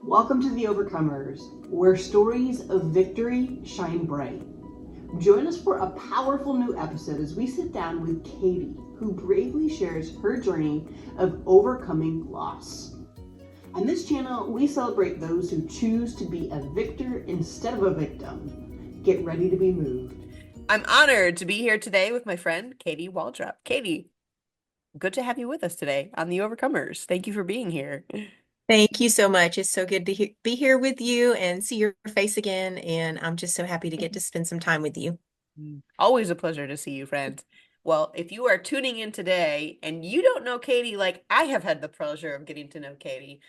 Welcome to The Overcomers, where stories of victory shine bright. Join us for a powerful new episode as we sit down with Katy, who bravely shares her journey of overcoming loss. On this channel, we celebrate those who choose to be a victor instead of a victim. Get ready to be moved. I'm honored to be here today with my friend Katy Waldrop. Katy, good to have you with us today on The Overcomers. Thank you for being here. Thank you so much. It's so good to be here with you and see your face again. And I'm just so happy to get to spend some time with you. Always a pleasure to see you, friend. Well, if you are tuning in today and you don't know Katy like I have had the pleasure of getting to know Katy,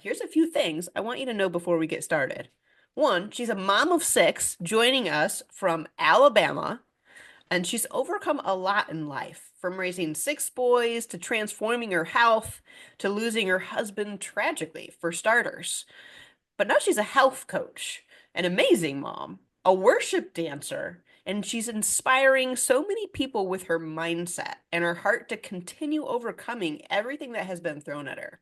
here's a few things I want you to know before we get started. One, she's a mom of six joining us from Alabama. And she's overcome a lot in life, from raising six boys to transforming her health to losing her husband tragically, for starters. But now she's a health coach, an amazing mom, a worship dancer, and she's inspiring so many people with her mindset and her heart to continue overcoming everything that has been thrown at her,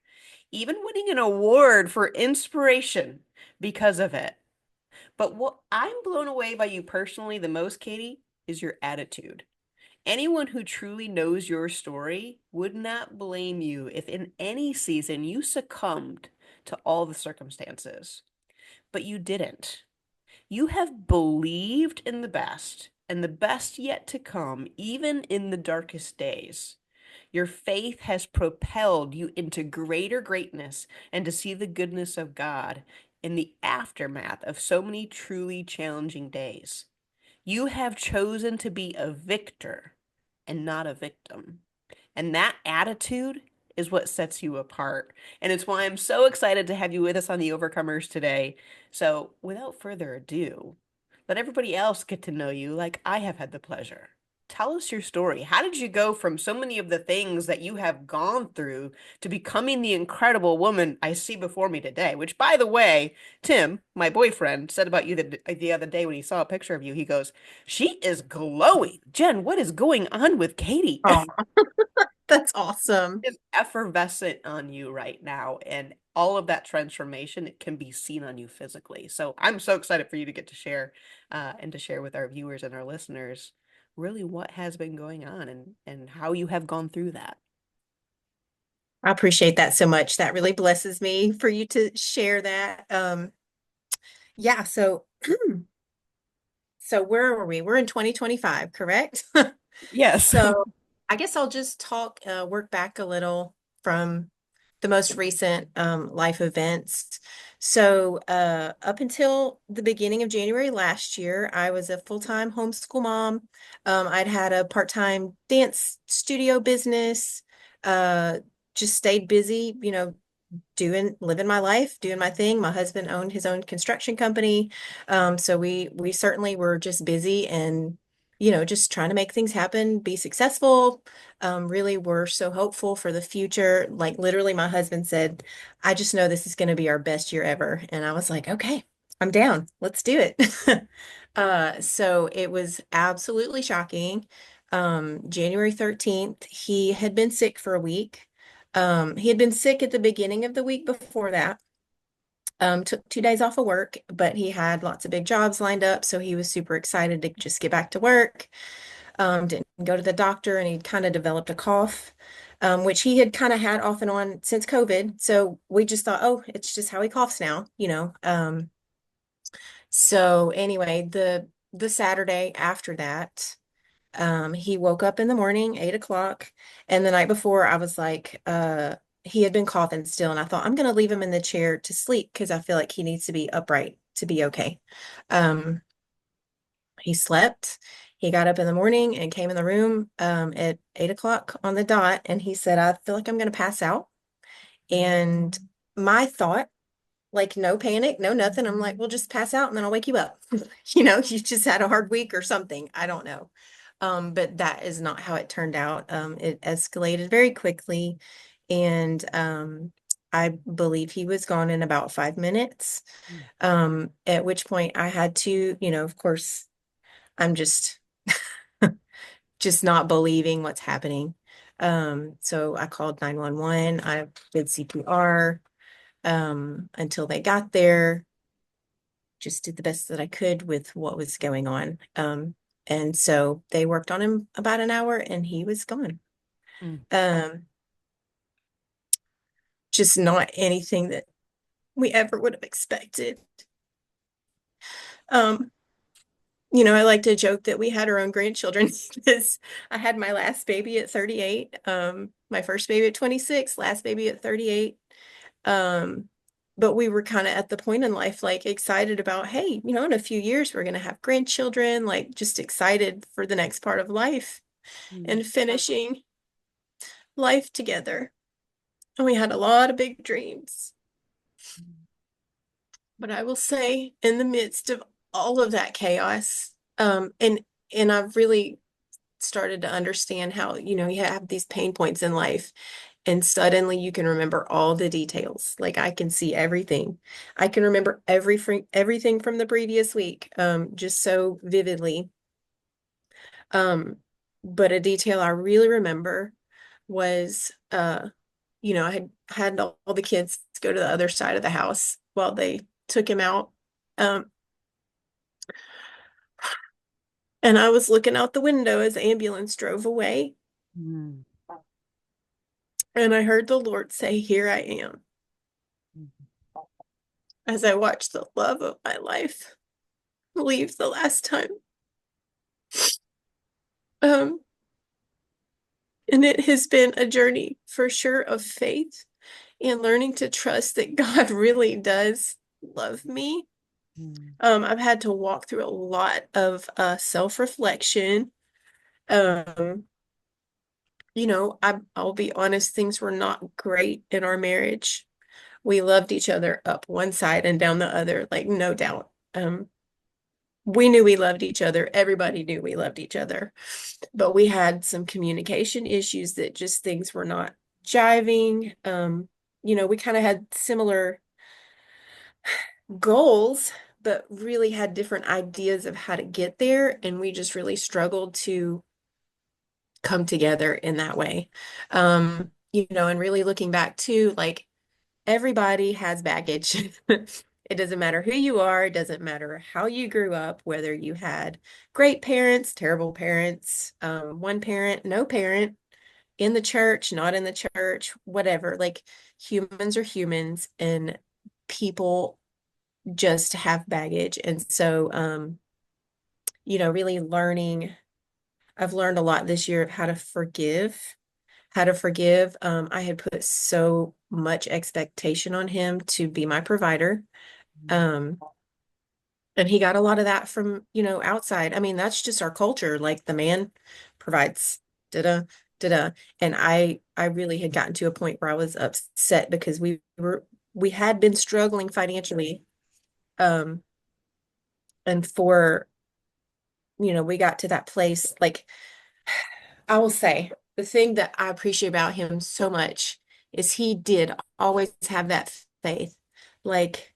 even winning an award for inspiration because of it. But what I'm blown away by you personally the most, Katy, is your attitude. Anyone who truly knows your story would not blame you if in any season you succumbed to all the circumstances. But you didn't. You have believed in the best and the best yet to come, even in the darkest days. Your faith has propelled you into greater greatness and to see the goodness of God in the aftermath of so many truly challenging days. You have chosen to be a victor and not a victim. And that attitude is what sets you apart. And it's why I'm so excited to have you with us on the Overcomers today. So, without further ado, let everybody else get to know you like I have had the pleasure. Tell us your story. How did you go from so many of the things that you have gone through to becoming the incredible woman I see before me today? Which, by the way, Tim, my boyfriend, said about you the other day when he saw a picture of you. He goes, "She is glowing. Jen, what is going on with Katy?" Oh, that's awesome. Is effervescent on you right now, and all of that transformation it can be seen on you physically. So I'm so excited for you to get to share and to share with our viewers and our listeners really what has been going on and how you have gone through that. I appreciate that so much. That really blesses me for you to share that. Yeah, so so where are we? We're in 2025, correct? Yes. So I guess I'll just work back a little from the most recent life events. So up until the beginning of January last year, I was a full-time homeschool mom. I'd had a part-time dance studio business, uh, just stayed busy, living my life, doing my thing. My husband owned his own construction company. So we certainly were just busy and just trying to make things happen, be successful. Really were so hopeful for the future. Like literally my husband said, I just know this is going to be our best year ever. And I was like, okay, I'm down. Let's do it. So it was absolutely shocking. January 13th, he had been sick for a week. He had been sick at the beginning of the week before that. Took 2 days off of work, but he had lots of big jobs lined up, so he was super excited to just get back to work. Didn't go to the doctor, and he kind of developed a cough, which he had kind of had off and on since COVID. So we just thought, oh, it's just how he coughs now. So anyway, the Saturday after that. He woke up in the morning, 8 o'clock, and the night before I was like, he had been coughing still, and I thought I'm gonna leave him in the chair to sleep because I feel like he needs to be upright to be okay. Um, he slept. He got up in the morning and came in the room at 8 o'clock on the dot, and he said, I feel like I'm gonna pass out. And my thought, like no panic, no nothing. I'm like, well, just pass out and then I'll wake you up. You just had a hard week or something. I don't know. But that is not how it turned out. It escalated very quickly, and I believe he was gone in about 5 minutes. At which point I had to, of course, I'm just not believing what's happening. So I called 911. I did CPR. until they got there. Just did the best that I could with what was going on. And so they worked on him about an hour and he was gone. Mm. Um, just not anything that we ever would have expected. Um, I like to joke that we had our own grandchildren because I had my last baby at 38, my first baby at 26, last baby at 38. Um, but we were kind of at the point in life, like excited about, hey, in a few years, we're going to have grandchildren, like just excited for the next part of life Mm. and finishing life together. And we had a lot of big dreams. But I will say, in the midst of all of that chaos, and I've really started to understand how, you have these pain points in life, and suddenly you can remember all the details. Like I can see everything. I can remember everything from the previous week, just so vividly. But a detail I really remember was, I had all the kids go to the other side of the house while they took him out. Um, and I was looking out the window as the ambulance drove away, Mm. and I heard the Lord say, "Here I am," as I watched the love of my life leave the last time. Um, and it has been a journey for sure of faith and learning to trust that God really does love me. Mm. I've had to walk through a lot of self-reflection. Um, I'll be honest, things were not great in our marriage. We loved each other up one side and down the other, like no doubt. We knew we loved each other. Everybody knew we loved each other. But we had some communication issues that just things were not jiving. We kind of had similar goals, but really had different ideas of how to get there. And we just really struggled to come together in that way. And really looking back to like everybody has baggage. It doesn't matter who you are, it doesn't matter how you grew up, whether you had great parents, terrible parents, one parent, no parent, in the church, not in the church, whatever. Like humans are humans and people just have baggage. And so, really I've learned a lot this year of how to forgive. How to forgive. I had put so much expectation on him to be my provider. Um, and he got a lot of that from, outside. I mean, that's just our culture. Like the man provides, da-da, da-da. And I really had gotten to a point where I was upset because we had been struggling financially. Um, and we got to that place. Like I will say, the thing that I appreciate about him so much is he did always have that faith. Like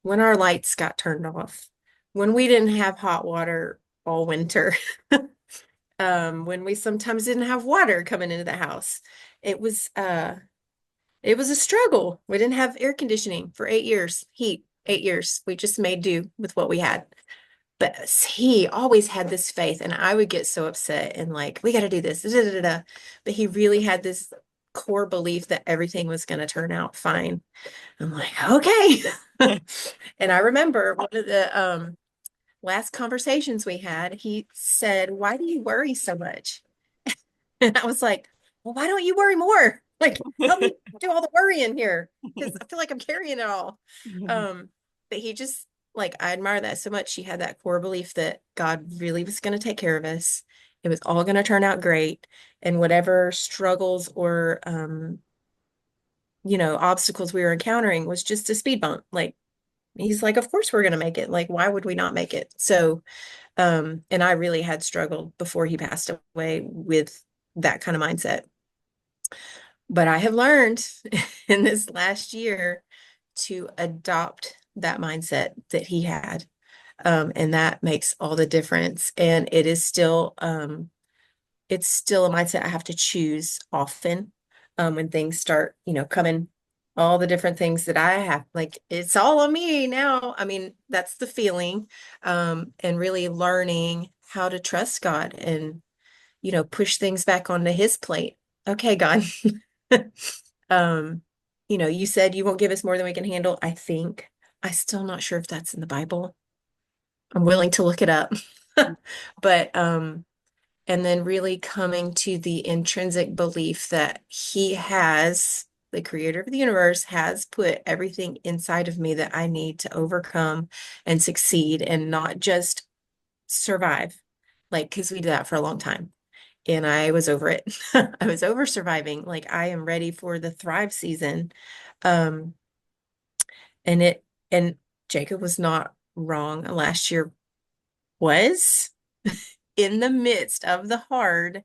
when our lights got turned off, when we didn't have hot water all winter, when we sometimes didn't have water coming into the house, it was uh it was a struggle. We didn't have air conditioning for 8 years, heat, 8 years. We just made do with what we had. But he always had this faith, and I would get so upset and like, we got to do this. Da, da, da, da. But he really had this core belief that everything was going to turn out fine. I'm like, okay. And I remember one of the last conversations we had, he said, "Why do you worry so much?" And I was like, "Well, why don't you worry more? Like, help me do all the worrying here because I feel like I'm carrying it all." Um, but he just like I admire that so much. He had that core belief that God really was going to take care of us. It was all going to turn out great, and whatever struggles or obstacles we were encountering was just a speed bump. Like he's like, of course we're going to make it. Like, why would we not make it? So, and I really had struggled before he passed away with that kind of mindset. But I have learned in this last year to adopt that mindset that he had. And that makes all the difference. And it's still a mindset I have to choose often, when things start, coming. all the different things that I have. Like it's all on me now. I mean, that's the feeling. And really learning how to trust God and, push things back onto his plate. Okay, God. Um, you said you won't give us more than we can handle. I think. I'm still not sure if that's in the Bible. I'm willing to look it up. But and then really coming to the intrinsic belief that he has, the creator of the universe, has put everything inside of me that I need to overcome and succeed and not just survive. Like, because we did that for a long time. And I was over it. I was over surviving. Like, I am ready for the thrive season. Um, and it, and Jacob was not wrong. Last year was in the midst of the hard,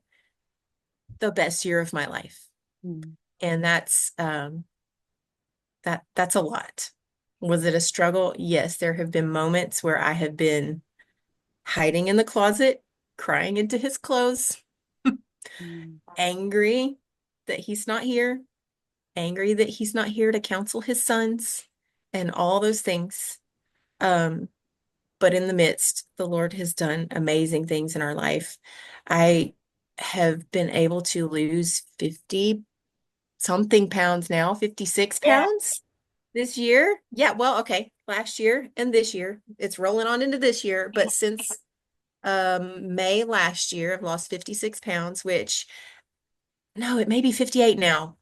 the best year of my life. Mm. And that's a lot. Was it a struggle? Yes, there have been moments where I have been hiding in the closet, crying into his clothes, Mm. angry that he's not here, angry that he's not here to counsel his sons, and all those things. Um, but in the midst, the Lord has done amazing things in our life. I have been able to lose 50 something pounds now, 56 Yeah. pounds this year. Yeah, well, okay, last year and this year. It's rolling on into this year, but since May last year, I've lost 56 pounds, which no, it may be 58 now.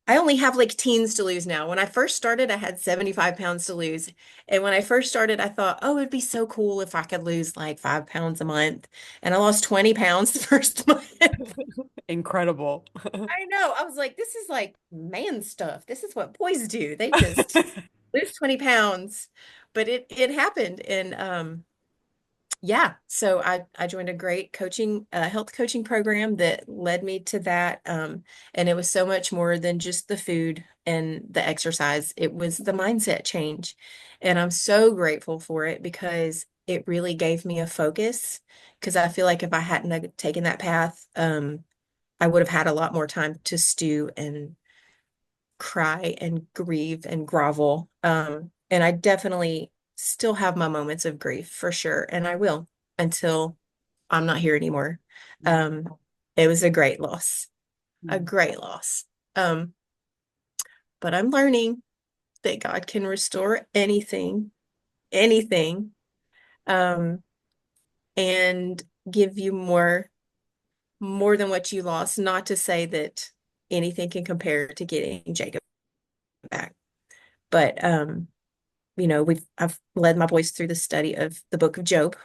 I only have like teens to lose now. When I first started, I had 75 pounds to lose. And when I first started, I thought, oh, it'd be so cool if I could lose like 5 pounds a month. And I lost 20 pounds the first month. Incredible. I know. I was like, this is like man stuff. This is what boys do. They just lose 20 pounds. But it happened. And yeah, so I joined a great coaching health coaching program that led me to that. And it was so much more than just the food and the exercise. It was the mindset change. And I'm so grateful for it because it really gave me a focus. Because I feel like if I hadn't taken that path, I would have had a lot more time to stew and cry and grieve and grovel. And I definitely still have my moments of grief for sure. And I will until I'm not here anymore. Um, it was a great loss, a great loss. Um, but I'm learning that God can restore anything, anything, um, and give you more than what you lost. Not to say that anything can compare to getting Jacob back. But I've led my boys through the study of the book of Job.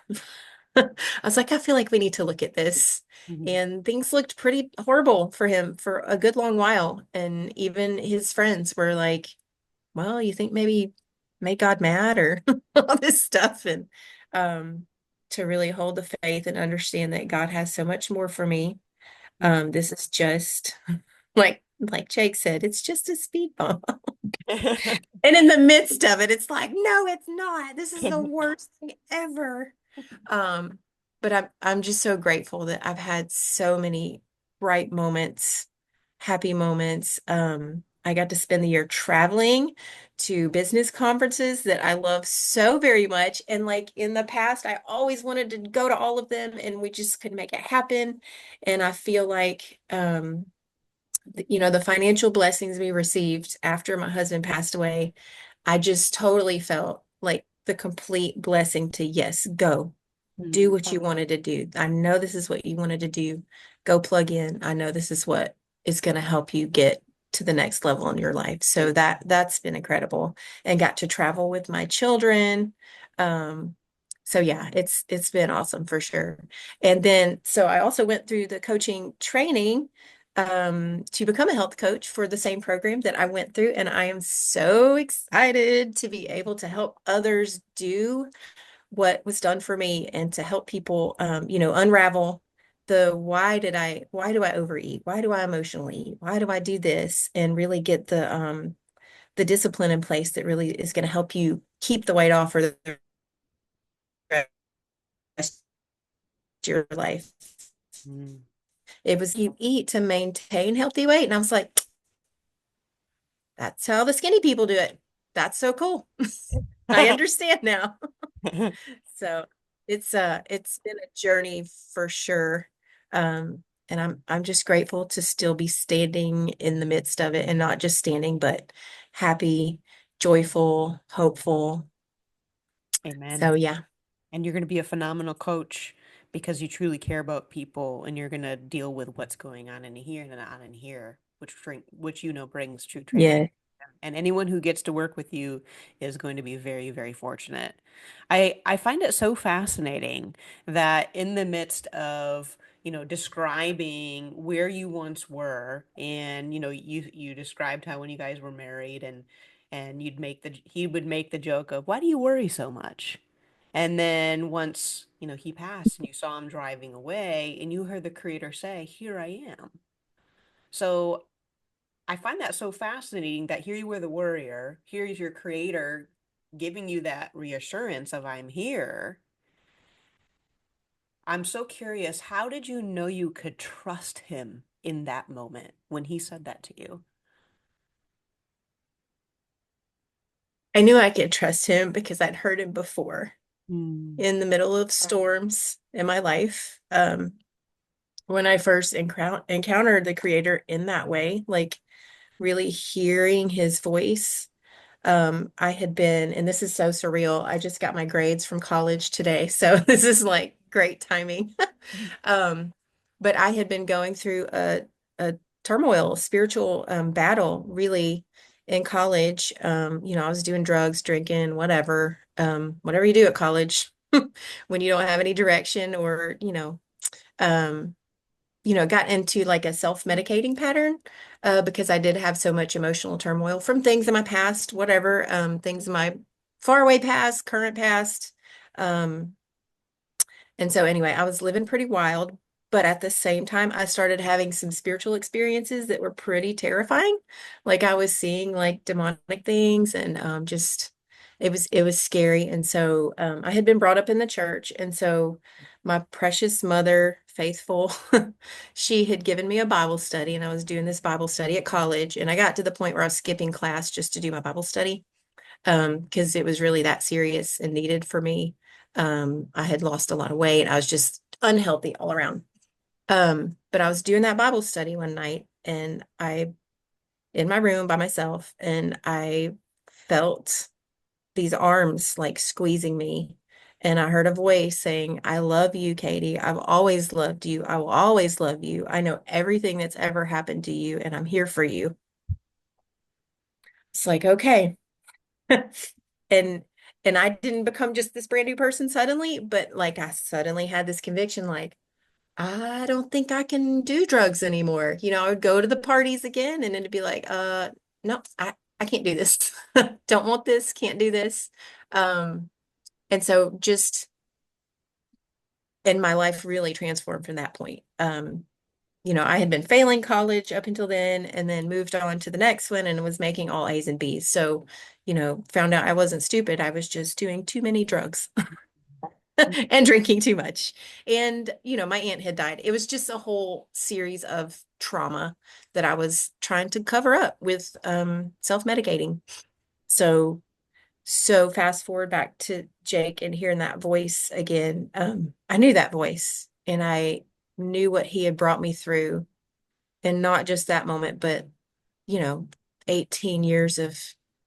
I was like, I feel like we need to look at this. Mhm. And things looked pretty horrible for him for a good long while. And even his friends were like, well, you think maybe make God mad or all this stuff. And um, to really hold the faith and understand that God has so much more for me. This is just like Jake said, it's just a speed bump. And in the midst of it, it's like, no, it's not. This is the worst thing ever. Um, but I'm just so grateful that I've had so many bright moments, happy moments. I got to spend the year traveling to business conferences that I love so very much. And like in the past, I always wanted to go to all of them and we just couldn't make it happen. And I feel like the financial blessings we received after my husband passed away, I just totally felt like the complete blessing to, yes, go do what you wanted to do. I know this is what you wanted to do. Go plug in. I know this is what is going to help you get to the next level in your life. So that's been incredible and got to travel with my children. Um, so yeah, it's been awesome for sure. And then so I also went through the coaching training to become a health coach for the same program that I went through. And I am so excited to be able to help others do what was done for me and to help people, unravel the why do I overeat? Why do I emotionally eat? Why do I do this? And really get the discipline in place that really is going to help you keep the weight off for the rest of your life. Mm. It was you eat to maintain healthy weight. And I was like, that's how the skinny people do it. That's so cool. I understand now. So it's been a journey for sure. And I'm just grateful to still be standing in the midst of it and not just standing, but happy, joyful, hopeful. Amen. So yeah. And you're going to be a phenomenal coach because you truly care about people and you're going to deal with what's going on in here and on in here, which you know brings true transformation. Yeah. And anyone who gets to work with you is going to be very, very fortunate. I find it so fascinating that in the midst of, describing where you once were, and you described how when you guys were married and he would make the joke of, why do you worry so much? And then once, he passed and you saw him driving away and you heard the creator say, here I am. So I find that so fascinating that here you were the warrior, here's your creator giving you that reassurance of I'm here. I'm so curious, how did you know you could trust him in that moment when he said that to you? I knew I could trust him because I'd heard him before Mm. in the middle of storms in my life. When I first encountered the creator in that way, like really hearing his voice. I had been, and this is so surreal. I just got my grades from college today, so this is like great timing. Um, but I had been going through a turmoil, spiritual battle, really in college. I was doing drugs, drinking, whatever you do at college when you don't have any direction or, um, got into like a self-medicating pattern because I did have so much emotional turmoil from things in my past, whatever, things in my faraway past, current past. Um, and so anyway, I was living pretty wild, but at the same time, I started having some spiritual experiences that were pretty terrifying. Like I was seeing like demonic things and just it was scary. And so I had been brought up in the church, and so my precious mother, faithful, she had given me a Bible study, and I was doing this Bible study at college, and I got to the point where I was skipping class just to do my Bible study because it was really that serious and needed for me. I had lost a lot of weight. I was just unhealthy all around. But I was doing that Bible study one night and in my room by myself, and I felt these arms like squeezing me. And I heard a voice saying, I love you, Katy. I've always loved you. I will always love you. I know everything that's ever happened to you, and I'm here for you. It's like, okay. and and I didn't become just this brand new person suddenly, but like I suddenly had this conviction, like, I don't think I can do drugs anymore. I would go to the parties again and it'd be like, no, I can't do this. Don't want this, can't do this. Um, and so just and my life really transformed from that point. I had been failing college up until then and then moved on to the next one and was making all A's and B's. So, found out I wasn't stupid. I was just doing too many drugs and drinking too much. And, my aunt had died. It was just a whole series of trauma that I was trying to cover up with self-medicating. So, so fast forward back to Jake and hearing that voice again. I knew that voice and I knew what he had brought me through, and not just that moment, but you know, 18 years of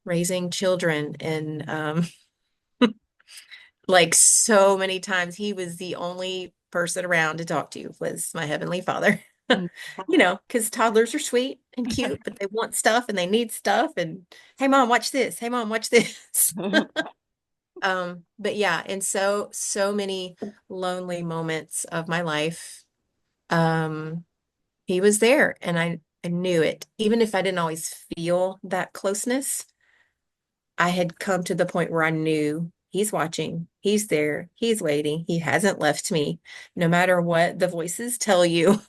raising children and like so many times he was the only person around to talk to was my heavenly father. Mm. Because toddlers are sweet and cute, but they want stuff and they need stuff. And hey, mom, watch this. Hey, mom, watch this. But yeah, and so many lonely moments of my life. Um, he was there and I knew it. Even if I didn't always feel that closeness, I had come to the point where I knew he's watching, he's there, he's waiting, he hasn't left me. No matter what the voices tell you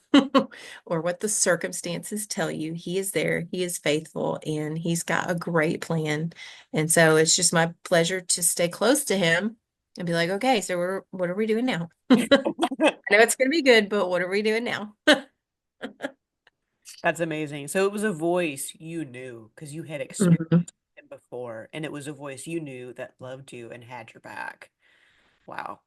or what the circumstances tell you, he is there, he is faithful, and he's got a great plan. And so it's just my pleasure to stay close to him and be like, okay, so what are we doing now? I know it's going to be good, but what are we doing now? That's amazing. So it was a voice you knew because you had experienced Mhm. it before, and it was a voice you knew that loved you and had your back. Wow.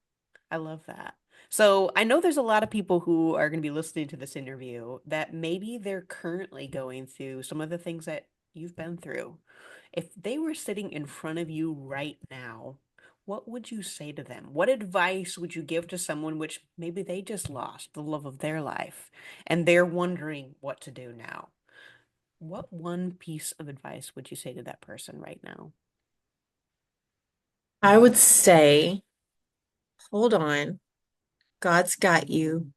I love that. So I know there's a lot of people who are going to be listening to this interview that maybe they're currently going through some of the things that you've been through. If they were sitting in front of you right now, what would you say to them? What advice would you give to someone which maybe they just lost the love of their life and they're wondering what to do now? What one piece of advice would you say to that person right now? I would say, hold on. God's got you.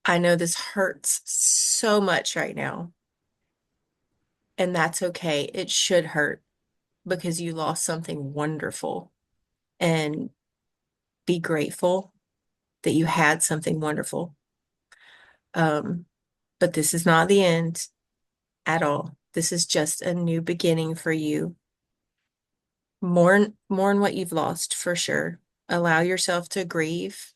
I know this hurts so much right now, and that's okay. It should hurt because you lost something wonderful. And be grateful that you had something wonderful. Um, but this is not the end at all. This is just a new beginning for you. Mourn what you've lost for sure. Allow yourself to grieve,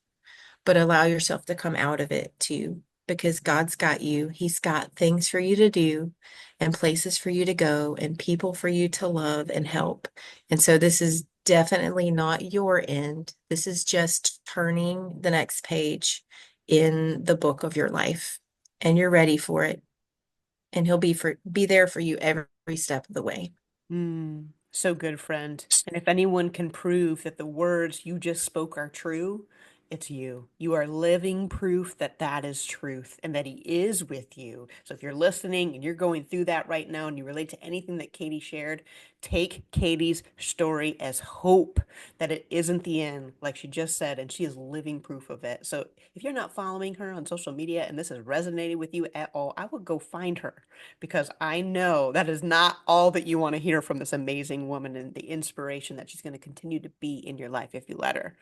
but allow yourself to come out of it too, because God's got you. He's got things for you to do and places for you to go and people for you to love and help. And so this is definitely not your end. This is just turning the next page in the book of your life. And you're ready for it. And he'll be there for you every step of the way. So good, friend. And if anyone can prove that the words you just spoke are true, it's you. You are living proof that that is truth and that he is with you. So if you're listening and you're going through that right now and you relate to anything that Katy shared, take Katy's story as hope that it isn't the end, like she just said, and she is living proof of it. So if you're not following her on social media and this has resonated with you at all, I would go find her because I know that is not all that you want to hear from this amazing woman and the inspiration that she's going to continue to be in your life if you let her.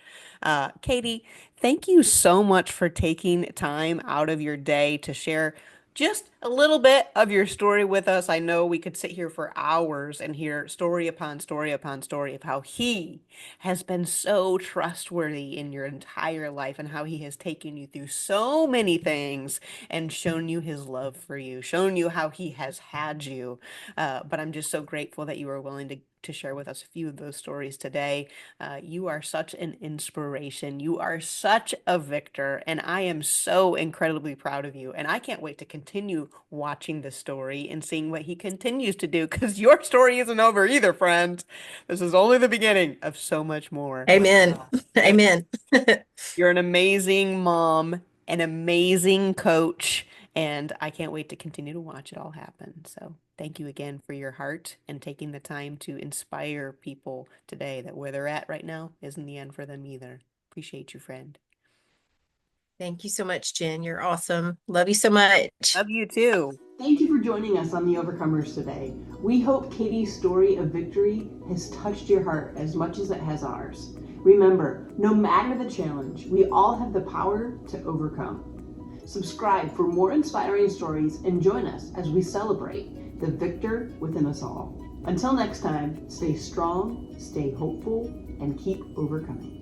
Katy, thank you so much for taking time out of your day to share just a little bit of your story with us. I know we could sit here for hours and hear story upon story upon story of how he has been so trustworthy in your entire life and how he has taken you through so many things and shown you his love for you, shown you how he has had you. But I'm just so grateful that you were willing to share with us a few of those stories today. You are such an inspiration. You are such a victor, and I am so incredibly proud of you. And I can't wait to continue watching the story and seeing what he continues to do because your story isn't over either, friend. This is only the beginning of so much more. Amen. Amen. You're an amazing mom, an amazing coach, and I can't wait to continue to watch it all happen. So, thank you again for your heart and taking the time to inspire people today that where they're at right now isn't the end for them either. Appreciate you, friend. Thank you so much, Jen. You're awesome. Love you so much. Love you too. Thank you for joining us on The Overcomers today. We hope Katy's story of victory has touched your heart as much as it has ours. Remember, no matter the challenge, we all have the power to overcome. Subscribe for more inspiring stories and join us as we celebrate the victor within us all. Until next time, stay strong, stay hopeful, and keep overcoming.